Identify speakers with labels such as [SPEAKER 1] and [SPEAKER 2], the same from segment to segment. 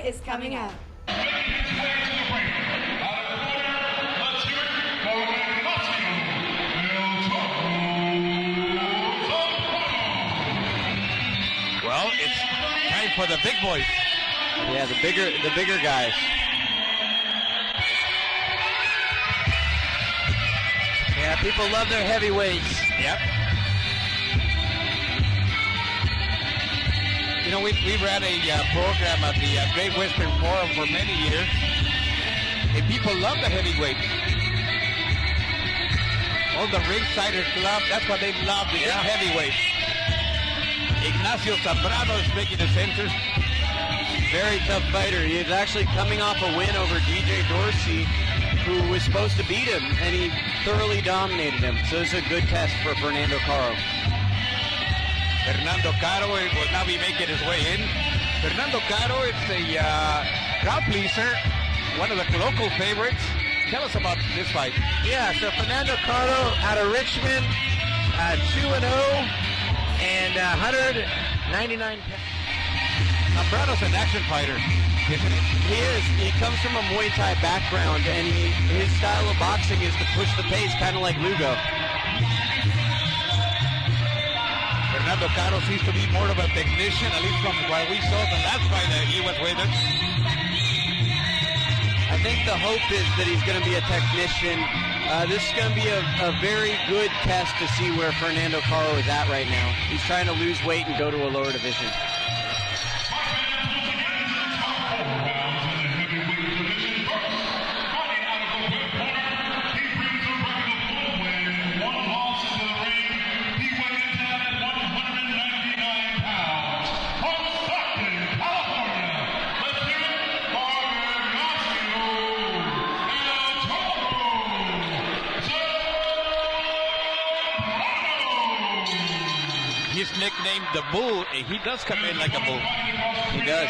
[SPEAKER 1] is coming up.
[SPEAKER 2] Well, it's time for the big boys.
[SPEAKER 3] Yeah, the bigger guys. Yeah, people love their heavyweights.
[SPEAKER 2] Yep. You know, we ran a program at the Great Western Forum for many years, and people love the heavyweight. All the Ringsider Club, that's what they love, the heavyweight. Ignacio Zambrano is making his entrance.
[SPEAKER 3] Very tough fighter. He's actually coming off a win over DJ Dorsey, who was supposed to beat him, and he thoroughly dominated him. So it's a good test for Fernando Caro.
[SPEAKER 2] Fernando Caro will now be making his way in. Fernando Caro is a crowd pleaser, one of the local favorites. Tell us about this fight.
[SPEAKER 4] Yeah, so Fernando Caro out of Richmond, 2-0 and 199 pounds.
[SPEAKER 2] Zambrano's an action fighter, isn't he?
[SPEAKER 3] He is. He comes from a Muay Thai background, and his style of boxing is to push the pace, kind of like Lugo.
[SPEAKER 2] Fernando Caro seems to be more of a technician, at least from what we saw the last fight that he was with us.
[SPEAKER 3] I think the hope is that he's going to be a technician. This is going to be a very good test to see where Fernando Caro is at right now. He's trying to lose weight and go to a lower division.
[SPEAKER 2] He's nicknamed the Bull, and he does come in like a bull.
[SPEAKER 3] He does.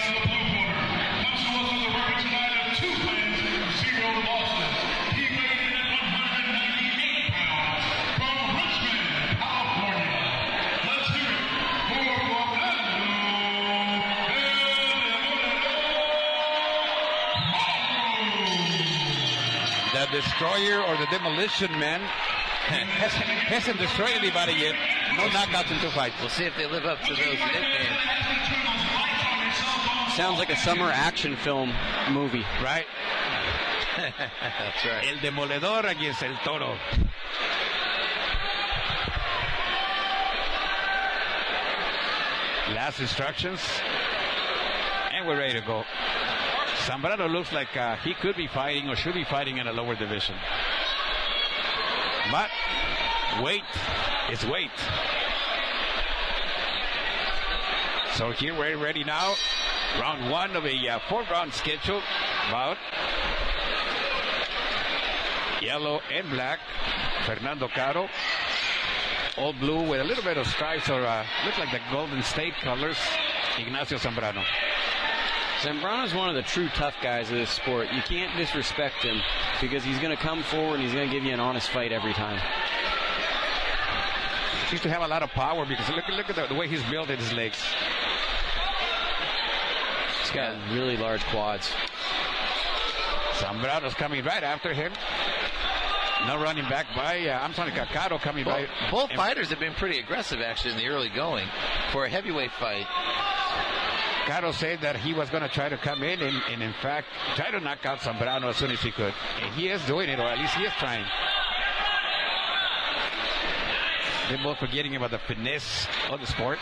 [SPEAKER 2] The Destroyer or the Demolition Man hasn't destroyed anybody yet. No knockouts in 2 fights.
[SPEAKER 4] We'll see if they live up to those nicknames.
[SPEAKER 3] Sounds like a summer action film movie.
[SPEAKER 2] Right.
[SPEAKER 4] That's right.
[SPEAKER 2] El Demoledor against El Toro. Last instructions. And we're ready to go. Zambrano looks like he could be fighting or should be fighting in a lower division. But weight is weight. So here we're ready now. Round 1 of a 4-round schedule. Bout. Yellow and black. Fernando Caro. All blue with a little bit of stripes or look like the Golden State colors. Ignacio Zambrano.
[SPEAKER 3] Zambrano's one of the true tough guys of this sport. You can't disrespect him because he's going to come forward and he's going to give you an honest fight every time.
[SPEAKER 2] He used to have a lot of power because look at the way he's built in his legs.
[SPEAKER 3] He's got really large quads.
[SPEAKER 2] Zambrano's coming right after him. No running back by, Caro coming by.
[SPEAKER 4] Both fighters have been pretty aggressive, actually, in the early going for a heavyweight fight.
[SPEAKER 2] Caro said that he was going to try to come in and in fact, try to knock out Zambrano as soon as he could. And he is doing it, or at least he is trying. They're both forgetting about the finesse of the sport.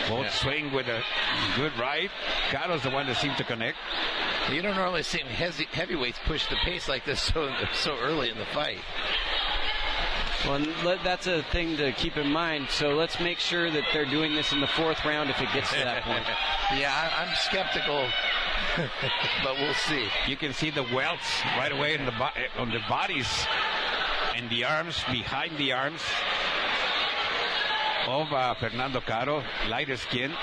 [SPEAKER 2] Both swing with a good right. Caro's the one that seems to connect.
[SPEAKER 4] You don't normally see heavyweights push the pace like this so early in the fight.
[SPEAKER 3] Well, that's a thing to keep in mind. So let's make sure that they're doing this in the 4th round if it gets to that point.
[SPEAKER 4] Yeah, I'm skeptical, but we'll see.
[SPEAKER 2] You can see the welts right away on the bodies and the arms, behind the arms of Fernando Caro, lighter skin.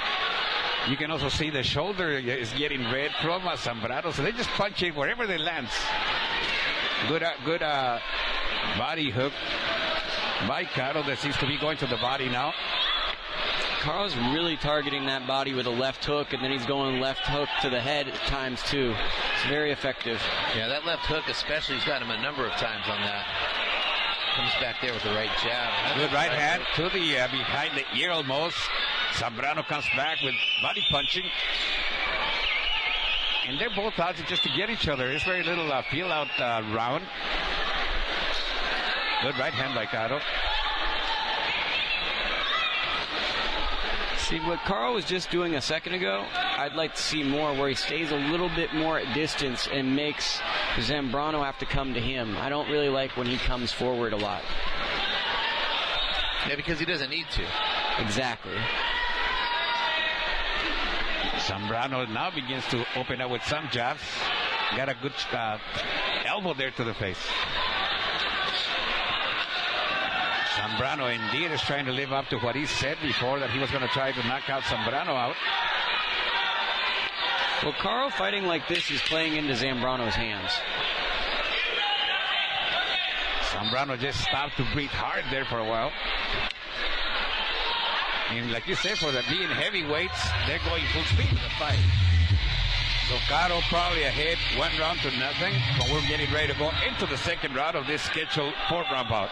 [SPEAKER 2] You can also see the shoulder is getting red from Zambrano, so they just punch it wherever they land. Good body hook by Caro that seems to be going to the body now.
[SPEAKER 3] Caro's really targeting that body with a left hook, and then he's going left hook to the head at times, too. It's very effective.
[SPEAKER 1] Yeah, that left hook especially, he's got him a number of times on that. Comes back there with the right jab.
[SPEAKER 2] Good right hand to the behind the ear almost. Zambrano comes back with body punching. And they're both out just to get each other. There's very little feel-out round. Good right hand by Caro.
[SPEAKER 3] See, what Caro was just doing a second ago, I'd like to see more where he stays a little bit more at distance and makes Zambrano have to come to him. I don't really like when he comes forward a lot.
[SPEAKER 1] Yeah, because he doesn't need to.
[SPEAKER 3] Exactly.
[SPEAKER 2] Zambrano now begins to open up with some jabs. Got a good elbow there to the face. Zambrano indeed is trying to live up to what he said before, that he was going to try to knock out Zambrano out.
[SPEAKER 3] Well, Caro fighting like this is playing into Zambrano's hands.
[SPEAKER 2] Zambrano just stopped to breathe hard there for a while. And like you said, for the being heavyweights, they're going full speed in the fight. So Caro probably ahead 1 round to nothing, but we're getting ready to go into the second round of this scheduled 4th round bout.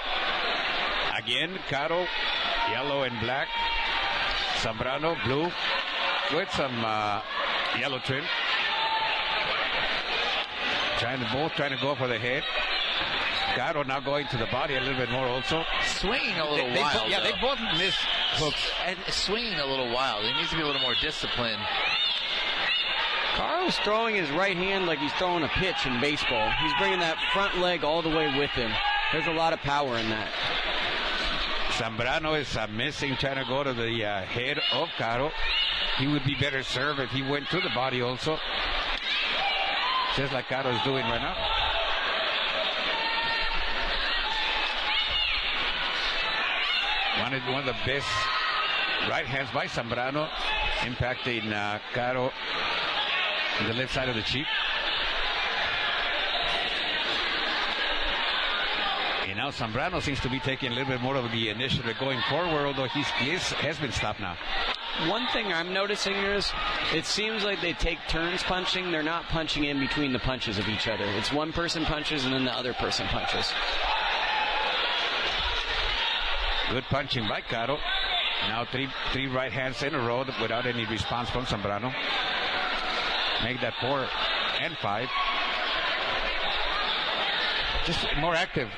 [SPEAKER 2] Again, Caro, yellow and black. Zambrano, blue, with some yellow trim. Both trying to go for the head. Caro now going to the body a little bit more also.
[SPEAKER 1] Swinging a little wild.
[SPEAKER 2] They both missed hooks.
[SPEAKER 1] And swinging a little wild. He needs to be a little more disciplined.
[SPEAKER 3] Caro's throwing his right hand like he's throwing a pitch in baseball. He's bringing that front leg all the way with him. There's a lot of power in that.
[SPEAKER 2] Zambrano is missing, trying to go to the head of Caro. He would be better served if he went to the body also. Just like Caro is doing right now. One of the best right hands by Zambrano, impacting Caro on the left side of the cheek. And now Zambrano seems to be taking a little bit more of the initiative going forward, although he has been stopped now.
[SPEAKER 3] One thing I'm noticing is it seems like they take turns punching. They're not punching in between the punches of each other. It's one person punches and then the other person punches.
[SPEAKER 2] Good punching by Caro. Now three right hands in a row without any response from Zambrano. Make that 4 and 5. Just more active,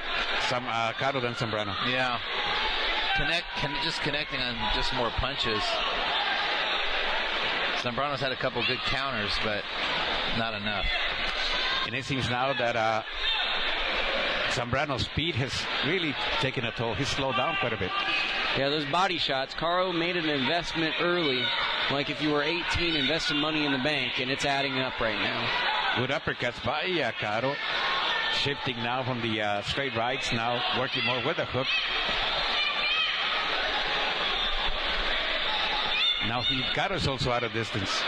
[SPEAKER 2] Caro than Zambrano.
[SPEAKER 1] Yeah. Just connecting on just more punches. Zambrano's had a couple good counters, but not enough.
[SPEAKER 2] And it seems now that Zambrano's speed has really taken a toll. He's slowed down quite a bit.
[SPEAKER 3] Yeah, those body shots. Caro made an investment early. Like if you were 18, invest some money in the bank, and it's adding up right now.
[SPEAKER 2] Good uppercuts by Caro. Shifting now from the straight rights, now working more with the hook. Now Caro's also out of distance.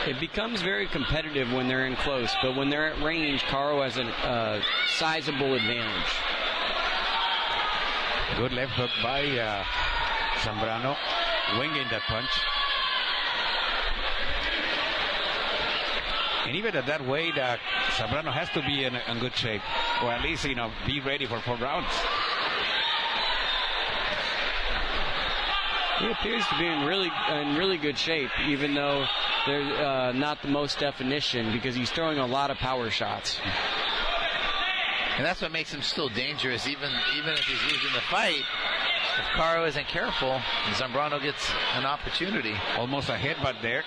[SPEAKER 3] It becomes very competitive when they're in close, but when they're at range, Caro has a sizable advantage.
[SPEAKER 2] Good left hook by Zambrano, winging that punch. And even at that weight, Zambrano has to be in good shape, or at least be ready for 4 rounds.
[SPEAKER 3] He appears to be in really good shape, even though they're not the most definition, because he's throwing a lot of power shots.
[SPEAKER 1] And that's what makes him still dangerous, even if he's losing the fight. If Caro isn't careful, Zambrano gets an opportunity.
[SPEAKER 2] Almost a headbutt there.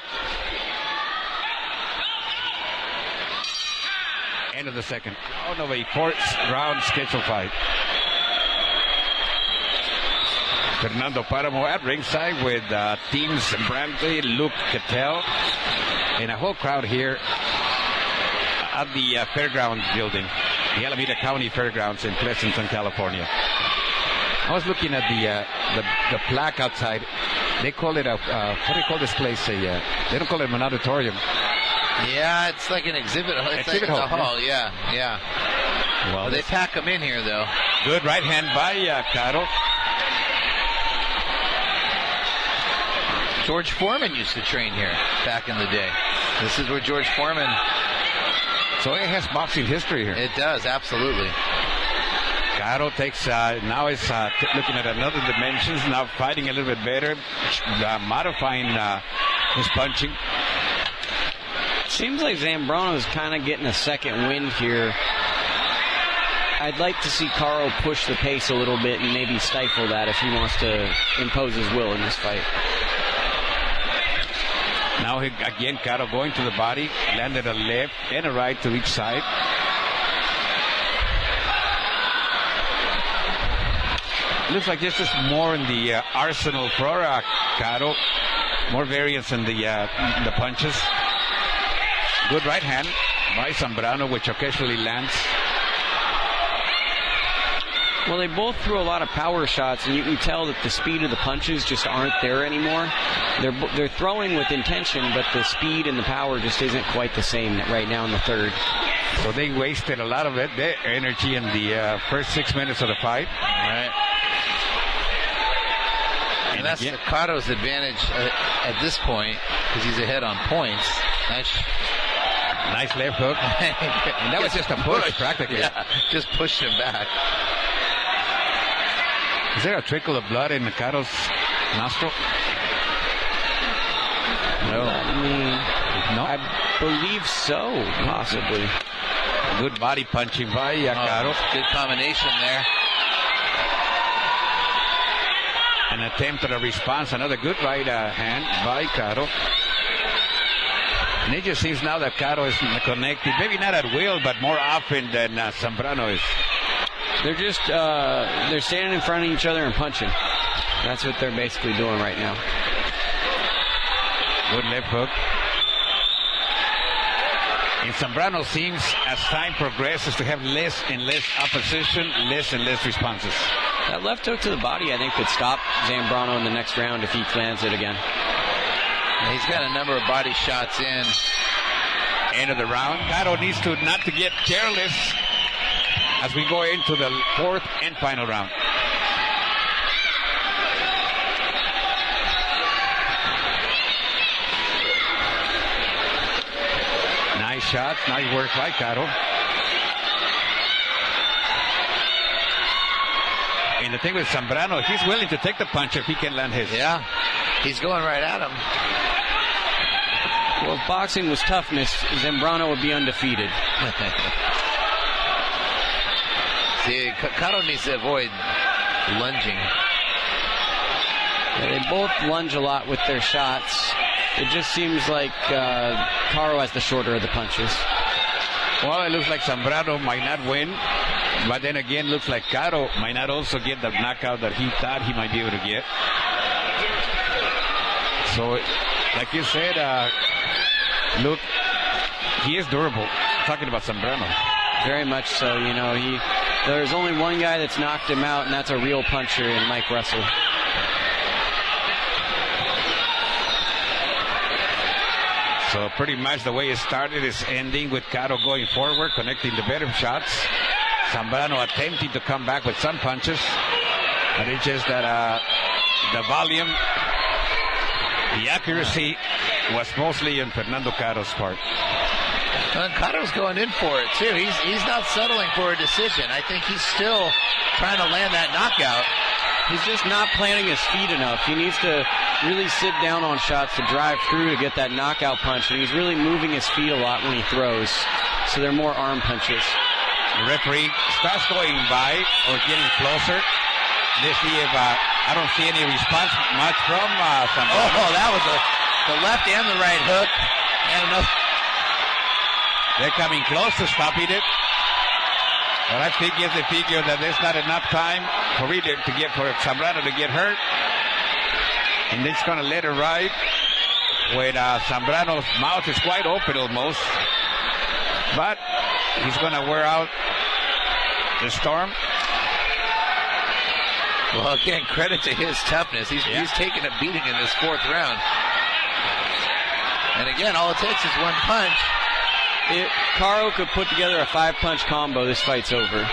[SPEAKER 2] End of the second round of a 4th round scheduled fight. Fernando Caro at ringside with Team Zambrano, Luke Cattell, and a whole crowd here at the Fairgrounds building, the Alameda County Fairgrounds in Pleasanton, California. I was looking at the plaque outside. They call it what do they call this place? They don't call it an auditorium.
[SPEAKER 1] Yeah, it's like an exhibit hall. It's a hall, yeah.
[SPEAKER 2] Well,
[SPEAKER 1] they pack them in here, though.
[SPEAKER 2] Good right hand by Caro.
[SPEAKER 1] George Foreman used to train here back in the day. This is where George Foreman...
[SPEAKER 2] So it has boxing history here.
[SPEAKER 1] It does, absolutely.
[SPEAKER 2] Caro takes, now is looking at another dimensions, now fighting a little bit better, modifying his punching.
[SPEAKER 3] Seems like Zambrano is kind of getting a second wind here. I'd like to see Caro push the pace a little bit and maybe stifle that if he wants to impose his will in this fight.
[SPEAKER 2] Now again, Caro going to the body, landed a left and a right to each side. Looks like this is more in the arsenal for Caro. More variance in the punches. Good right hand by Zambrano, which occasionally lands.
[SPEAKER 3] Well, they both threw a lot of power shots, and you can tell that the speed of the punches just aren't there anymore. They're throwing with intention, but the speed and the power just isn't quite the same right now in the third.
[SPEAKER 2] So they wasted a lot of their energy in the first 6 minutes of the fight.
[SPEAKER 1] Right. And that's Caro's advantage at this point, because he's ahead on points.
[SPEAKER 2] Nice left hook. And that was just a push, practically.
[SPEAKER 1] Yeah, just pushed him back.
[SPEAKER 2] Is there a trickle of blood in Caro's nostril?
[SPEAKER 3] No. I believe so, possibly.
[SPEAKER 2] Good body punching by Caro.
[SPEAKER 1] Good combination there.
[SPEAKER 2] An attempt at a response. Another good right hand by Caro. And it just seems now that Caro is connected. Maybe not at will, but more often than Zambrano is.
[SPEAKER 3] They're just they're standing in front of each other and punching. That's what they're basically doing right now.
[SPEAKER 2] Good left hook. And Zambrano seems, as time progresses, to have less and less opposition, less and less responses.
[SPEAKER 3] That left hook to the body, I think, could stop Zambrano in the next round if he lands it again.
[SPEAKER 1] Yeah, he's got a number of body shots in.
[SPEAKER 2] End of the round. Caro needs to not to get careless as we go into the fourth and final round. Nice shot, nice work by Caro. And the thing with Zambrano, he's willing to take the punch if he can land his.
[SPEAKER 1] Yeah, he's going right at him.
[SPEAKER 3] Well, if boxing was toughness, Zambrano would be undefeated.
[SPEAKER 1] See, Caro needs to avoid lunging.
[SPEAKER 3] Yeah, they both lunge a lot with their shots. It just seems like Caro has the shorter of the punches.
[SPEAKER 2] Well, it looks like Zambrano might not win, but then again, looks like Caro might not also get the knockout that he thought he might be able to get. So, like you said, look, he is durable. Talking about Zambrano.
[SPEAKER 3] Very much so. You know, there's only one guy that's knocked him out, and that's a real puncher in Mike Russell.
[SPEAKER 2] So pretty much the way it started is ending with Caro going forward, connecting the better shots. Zambrano attempting to come back with some punches. But it's just that the volume, the accuracy was mostly in Fernando Caro's part.
[SPEAKER 1] And Caro's going in for it, too. He's not settling for a decision. I think he's still trying to land that knockout.
[SPEAKER 3] He's just not planting his feet enough. He needs to really sit down on shots to drive through to get that knockout punch. And he's really moving his feet a lot when he throws. So they're more arm punches.
[SPEAKER 2] The referee starts going by or getting closer. Let's see if I don't see any response much from Zambrano.
[SPEAKER 1] Oh, that was the left and the right hook. And enough.
[SPEAKER 2] They're coming close to stopping it. But I figure that there's not enough time for Zambrano to get hurt. And it's going to let it ride. When Zambrano's mouth is quite open almost. But he's going to wear out the storm.
[SPEAKER 1] Well, again, credit to his toughness. He's taking a beating in this fourth round. And again, all it takes is one punch.
[SPEAKER 3] If Caro could put together a 5-punch combo, this fight's over.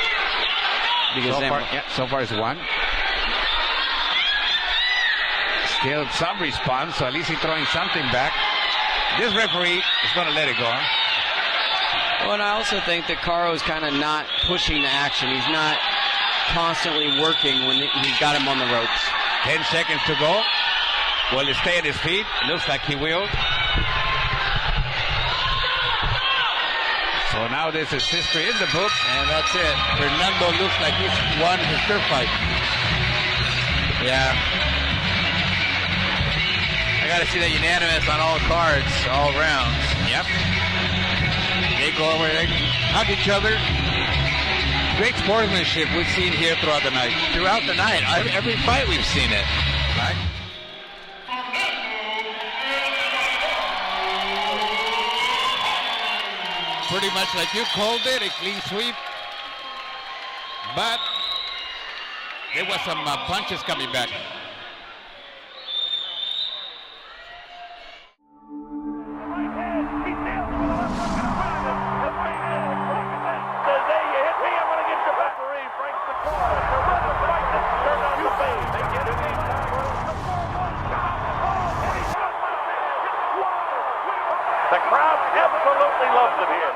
[SPEAKER 3] because
[SPEAKER 2] so far it's 1. Still some response, so at least he's throwing something back. This referee is going to let it go.
[SPEAKER 3] Well, and I also think that Caro's kind of not pushing the action. He's not constantly working when he's got him on the ropes.
[SPEAKER 2] 10 seconds to go. Will he stay at his feet? Looks like he will. So now this is history in the books.
[SPEAKER 4] And that's it. Fernando looks like he's won his third fight. Yeah. I got to see that unanimous on all cards, all rounds.
[SPEAKER 2] Yep.
[SPEAKER 4] They go over, they hug each other. Great sportsmanship we've seen here throughout the night. Throughout the night. Every fight we've seen it. Right? Pretty much like you called it, a clean sweep. But there was some punches coming back.
[SPEAKER 5] The crowd absolutely loves it here.